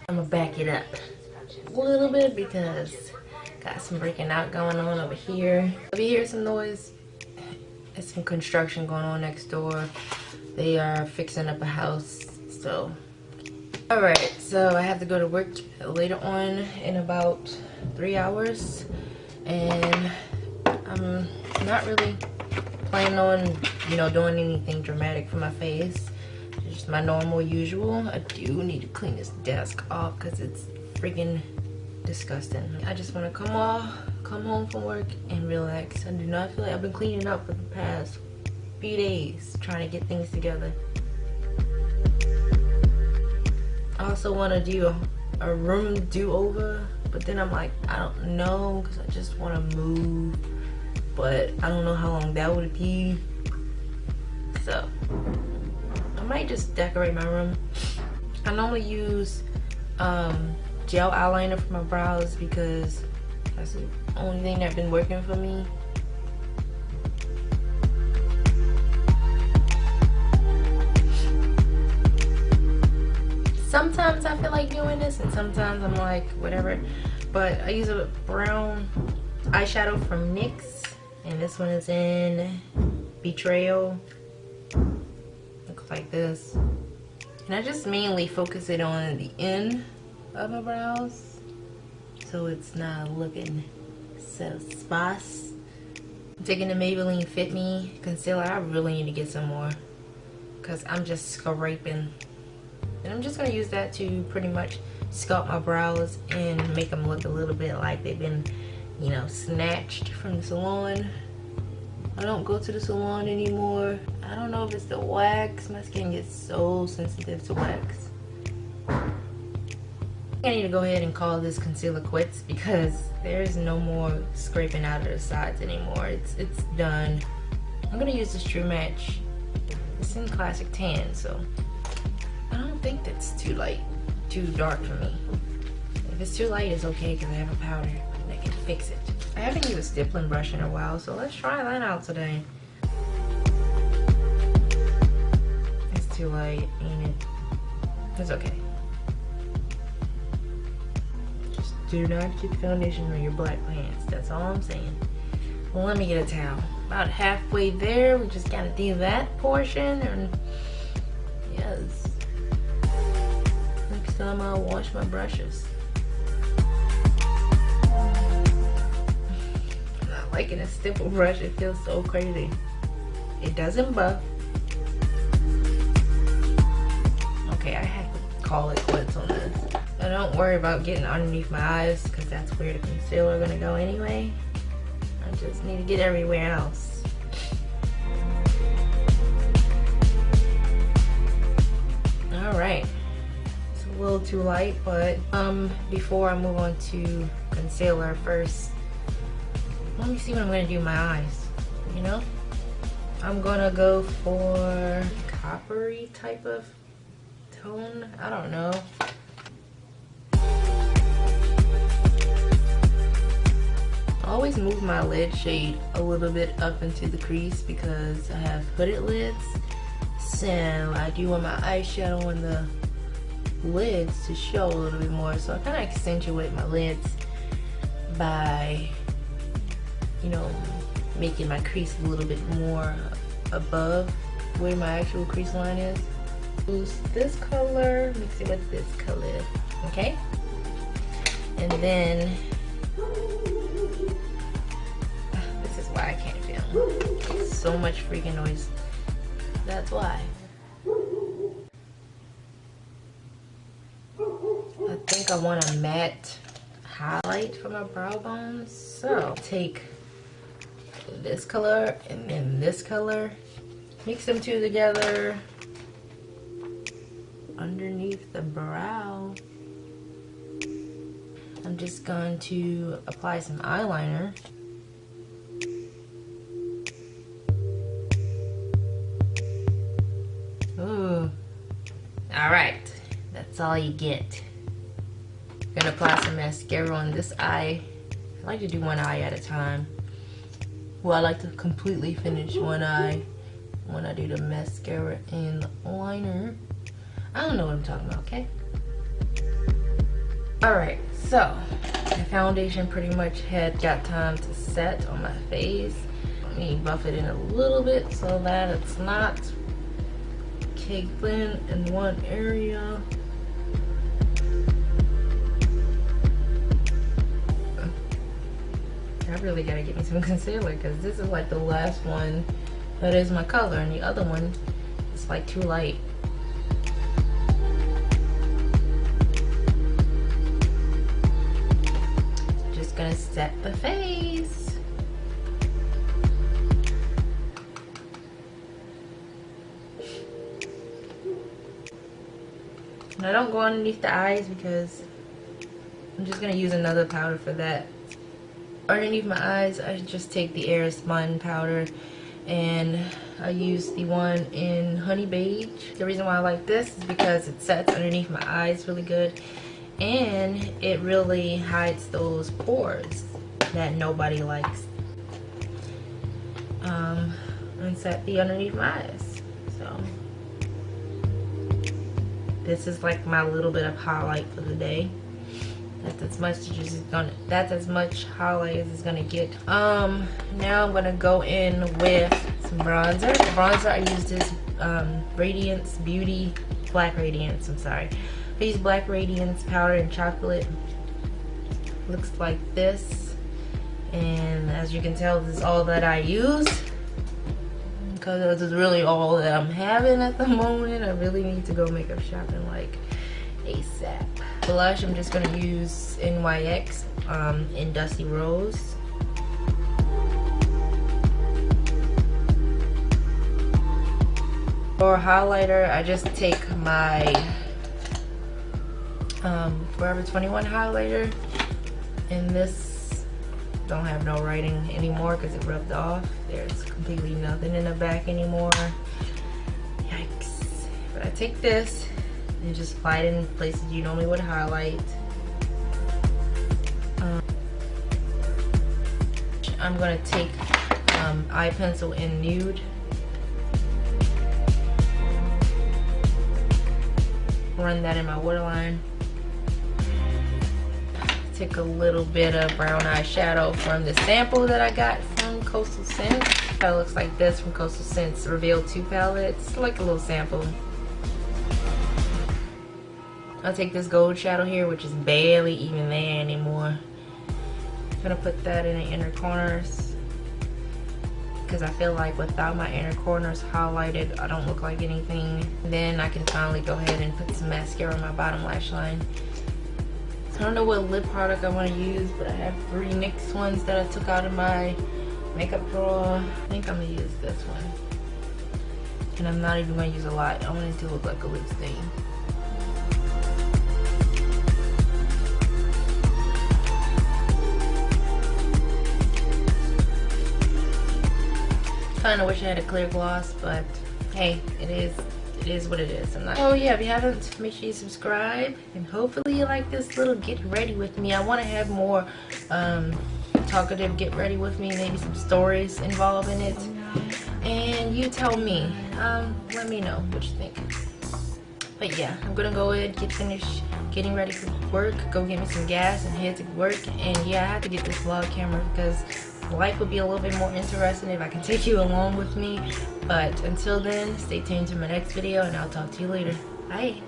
I'm gonna back it up a little bit because got some breaking out going on over here. If you hear some noise, it's some construction going on next door. They are fixing up a house, so. Alright, so I have to go to work later on in about 3 hours, and I'm not really planning on, doing anything dramatic for my face. Just my normal usual. I do need to clean this desk off because it's freaking disgusting. I just want to come home from work and relax. I do not feel like I've been cleaning up for the past few days, trying to get things together. I also want to do a room do-over, but then I'm like, I don't know, because I just want to move, but I don't know how long that would be. So I might just decorate my room. I normally use gel eyeliner for my brows because that's the only thing that's been working for me. Sometimes I feel like doing this and sometimes I'm like whatever, but I use a brown eyeshadow from NYX, and this one is in Betrayal. Looks like this, and I just mainly focus it on the end of my brows so it's not looking so sparse. I'm taking the Maybelline Fit Me concealer. I really need to get some more because I'm just scraping. And I'm just going to use that to pretty much sculpt my brows and make them look a little bit like they've been, snatched from the salon. I don't go to the salon anymore. I don't know if it's the wax. My skin gets so sensitive to wax. I need to go ahead and call this concealer quits because there is no more scraping out of the sides anymore. It's done. I'm going to use this True Match. It's in Classic Tan, so I don't think that's too light, too dark for me. If it's too light, it's okay because I have a powder that can fix it. I haven't used a stippling brush in a while, so let's try that out today. It's too light, ain't it? It's okay. Just do not keep foundation on your black pants. That's all I'm saying. Well, let me get a towel. About halfway there, we just gotta do that portion, and yes. Next time I'll wash my brushes. Not liking a stipple brush, it feels so crazy. It doesn't buff. Okay, I have to call it quits on this. I don't worry about getting underneath my eyes because that's where the concealer is gonna go anyway. I just need to get everywhere else. Alright. A little too light, but before I move on to concealer first, let me see what I'm gonna do with my eyes. I'm gonna go for coppery type of tone. I don't know. I always move my lid shade a little bit up into the crease because I have hooded lids, so I do want my eyeshadow on the lids to show a little bit more, so I kind of accentuate my lids by making my crease a little bit more above where my actual crease line is. Use this color, mix it with this color, okay? And then this is why I can't film. So much freaking noise. That's why. I think I want a matte highlight for my brow bones. So take this color and then this color, mix them two together underneath the brow. I'm just going to apply some eyeliner. Ooh. Alright, that's all you get. I'm gonna apply some mascara on this eye. I like to do one eye at a time. Well, I like to completely finish one eye when I do the mascara and the liner. I don't know what I'm talking about, okay? Alright, so the foundation pretty much had got time to set on my face. Let me buff it in a little bit so that it's not caked in one area. I really gotta get me some concealer because this is like the last one that is my color, and the other one is like too light. Just gonna set the face. Now don't go underneath the eyes because I'm just gonna use another powder for that. Underneath my eyes, I just take the Air Spun powder, and I use the one in Honey Beige. The reason why I like this is because it sets underneath my eyes really good, and it really hides those pores that nobody likes. And set the underneath my eyes. So this is like my little bit of highlight for the day. That's as much highlight as it's gonna get. Now I'm gonna go in with some bronzer. The bronzer, I use this Radiance Beauty Black Radiance. I'm sorry. I use Black Radiance powder and chocolate. Looks like this, and as you can tell, this is all that I use because this is really all that I'm having at the moment. I really need to go makeup shopping like ASAP. Blush, I'm just gonna use NYX in Dusty Rose. For highlighter, I just take my Forever 21 highlighter, and this don't have no writing anymore because it rubbed off. There's completely nothing in the back anymore. Yikes. But I take this and just apply it in places you normally would highlight. I'm gonna take eye pencil in Nude. Run that in my waterline. Take a little bit of brown eyeshadow from the sample that I got from Coastal Scents. It looks like this from Coastal Scents Reveal 2 palette. It's like a little sample. I'll take this gold shadow here, which is barely even there anymore. I'm gonna put that in the inner corners because I feel like without my inner corners highlighted, I don't look like anything. Then I can finally go ahead and put some mascara on my bottom lash line. I don't know what lip product I want to use, but I have 3 NYX ones that I took out of my makeup drawer. I think I'm gonna use this one, and I'm not even gonna use a lot. I want it to look like a lip stain. Kinda wish I had a clear gloss, but hey, it is what it is. Oh yeah, if you haven't, make sure you subscribe, and hopefully you like this little get ready with me. I want to have more talkative get ready with me, maybe some stories involved in it, and you tell me, let me know what you think. But yeah, I'm gonna go ahead, get finished getting ready for work, go get me some gas and head to work. And yeah, I have to get this vlog camera because life would be a little bit more interesting if I can take you along with me. But until then, stay tuned to my next video, and I'll talk to you later. Bye.